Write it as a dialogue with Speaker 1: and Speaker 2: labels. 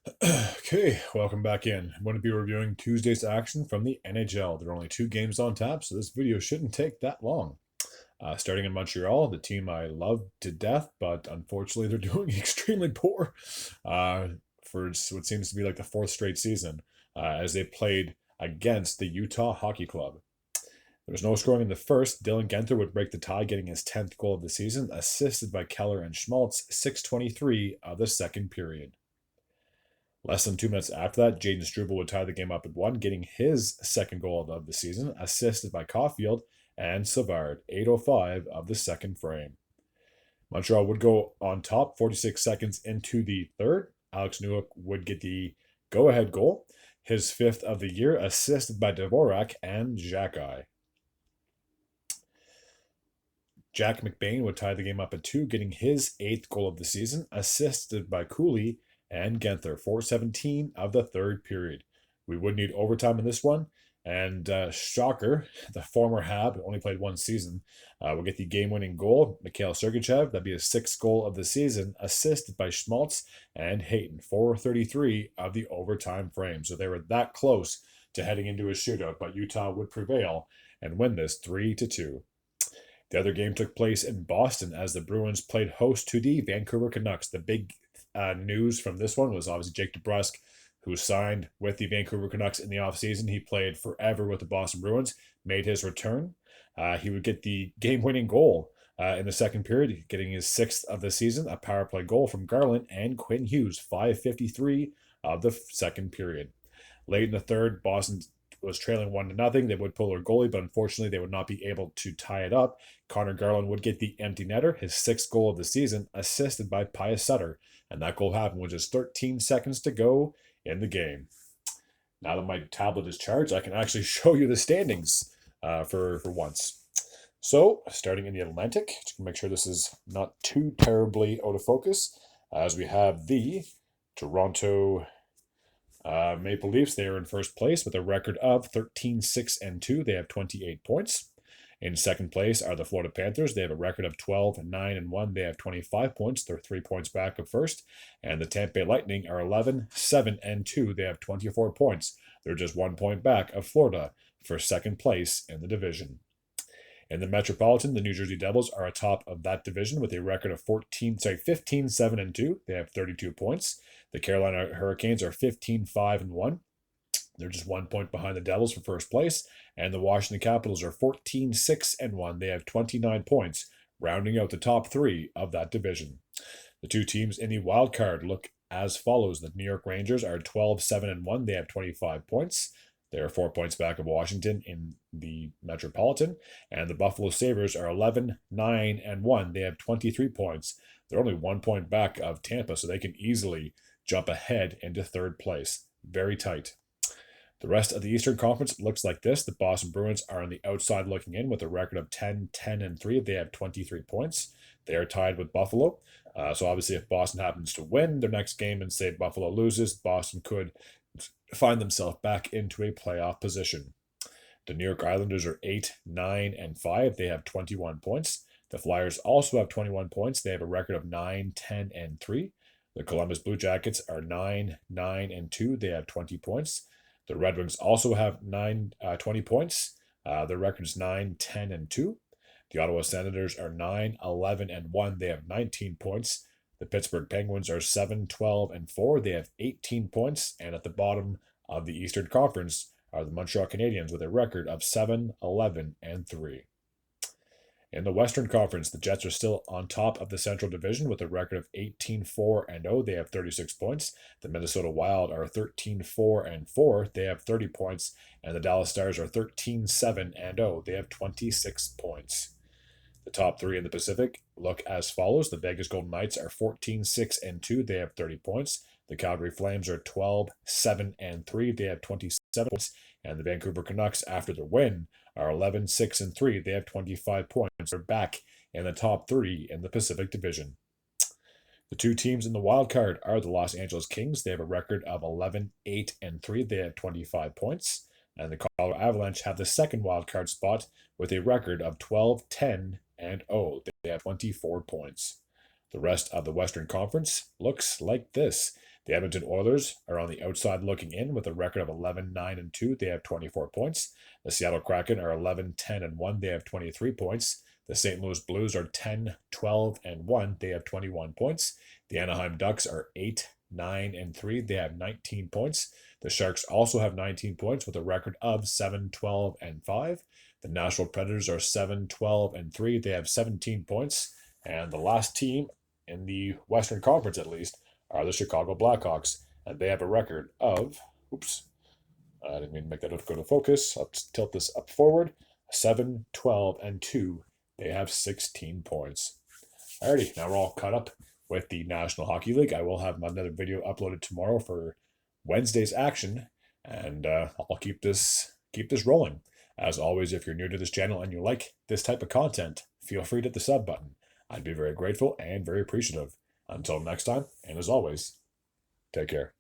Speaker 1: Okay, welcome back in. I'm going to be reviewing Tuesday's action from the NHL. There are only two games on tap, so this video shouldn't take that long. Starting in Montreal, the team I love to death, but unfortunately they're doing extremely poor for what seems to be like the fourth straight season as they played against the Utah Hockey Club. There was no scoring in the first. Dylan Genther would break the tie, getting his 10th goal of the season, assisted by Keller and Schmaltz, 6:23 of the second period. Less than 2 minutes after that, Jaden Struble would tie the game up at 1, getting his second goal of the season, assisted by Caulfield and Savard, 8:05 of the second frame. Montreal would go on top 46 seconds into the third. Alex Newhook would get the go-ahead goal, his fifth of the year, assisted by Dvorak and Xhekaj. Jack McBain would tie the game up at 2, getting his eighth goal of the season, assisted by Cooley and Genther, 4:17 of the third period. We would need overtime in this one, and shocker, the former Hab, only played one season, will get the game-winning goal. Mikhail Sergachev, that'd be his sixth goal of the season, assisted by Schmaltz and Hayton, 4:33 of the overtime frame. So they were that close to heading into a shootout, but Utah would prevail and win this 3-2. The other game took place in Boston as the Bruins played host to the Vancouver Canucks. The big news from this one was obviously Jake DeBrusk, who signed with the Vancouver Canucks in the offseason. He played forever with the Boston Bruins, made his return. He would get the game-winning goal in the second period, getting his sixth of the season, a power play goal from Garland and Quinn Hughes, 5:53 of the second period. Late in the third, Boston was trailing 1-0. They would pull their goalie, but unfortunately they would not be able to tie it up. Connor Garland would get the empty netter, his sixth goal of the season, assisted by Pius Sutter, and that goal happened with just 13 seconds to go in the game. Now that my tablet is charged, I can actually show you the standings for once. So, starting in the Atlantic, to make sure this is not too terribly out of focus, as we have the Toronto Maple Leafs. They are in first place with a record of 13-6-2. They have 28 points. In second place are the Florida Panthers. They have a record of 12-9-1. They have 25 points. They're 3 points back of first. And the Tampa Bay Lightning are 11-7-2. They have 24 points. They're just 1 point back of Florida for second place in the division. In the Metropolitan, the New Jersey Devils are atop of that division with a record of 15-7-2. They have 32 points. The Carolina Hurricanes are 15-5-1. They're just 1 point behind the Devils for first place. And the Washington Capitals are 14-6-1. They have 29 points, rounding out the top three of that division. The two teams in the wild card look as follows. The New York Rangers are 12-7-1. They have 25 points. They are 4 points back of Washington in the Metropolitan. And the Buffalo Sabres are 11-9-1. They have 23 points. They're only 1 point back of Tampa, so they can easily jump ahead into third place. Very tight. The rest of the Eastern Conference looks like this. The Boston Bruins are on the outside looking in with a record of 10-10-3. They have 23 points. They are tied with Buffalo. So obviously if Boston happens to win their next game and say Buffalo loses, Boston could find themselves back into a playoff position. The New York Islanders are 8-9-5. They have 21 points. The Flyers also have 21 points. They have a record of 9-10-3. The Columbus Blue Jackets are 9-9-2. They have 20 points. The Red Wings also have 20 points. Their record is 9-10-2. The Ottawa Senators are 9-11-1. They have 19 points. The Pittsburgh Penguins are 7-12-4. They have 18 points. And at the bottom of the Eastern Conference are the Montreal Canadiens with a record of 7-11-3. In the Western Conference, the Jets are still on top of the Central Division with a record of 18-4-0. They have 36 points. The Minnesota Wild are 13-4-4. They have 30 points. And the Dallas Stars are 13-7-0. They have 26 points. The top three in the Pacific look as follows. The Vegas Golden Knights are 14-6-2. They have 30 points. The Calgary Flames are 12-7-3. They have 27 points. And the Vancouver Canucks, after their win, are 11-6-3. They have 25 points. They're back in the top three in the Pacific Division. The two teams in the wild card are the Los Angeles Kings. They have a record of 11-8-3. They have 25 points. And the Colorado Avalanche have the second wild card spot with a record of 12-10-0. They have 24 points. The rest of the Western Conference looks like this. The Edmonton Oilers are on the outside looking in with a record of 11-9-2. They have 24 points. The Seattle Kraken are 11-10-1. They have 23 points. The St. Louis Blues are 10-12-1. They have 21 points. The Anaheim Ducks are 8-9-3. They have 19 points. The Sharks also have 19 points with a record of 7-12-5. The Nashville Predators are 7-12-3. They have 17 points. And the last team in the Western Conference, at least, are the Chicago Blackhawks. And they have a record of, I didn't mean to make that go to focus. I'll tilt this up forward. 7-12-2. They have 16 points. Alrighty, now we're all caught up with the National Hockey League. I will have another video uploaded tomorrow for Wednesday's action, and I'll keep this rolling. As always, if you're new to this channel and you like this type of content, feel free to hit the sub button. I'd be very grateful and very appreciative. Until next time, and as always, take care.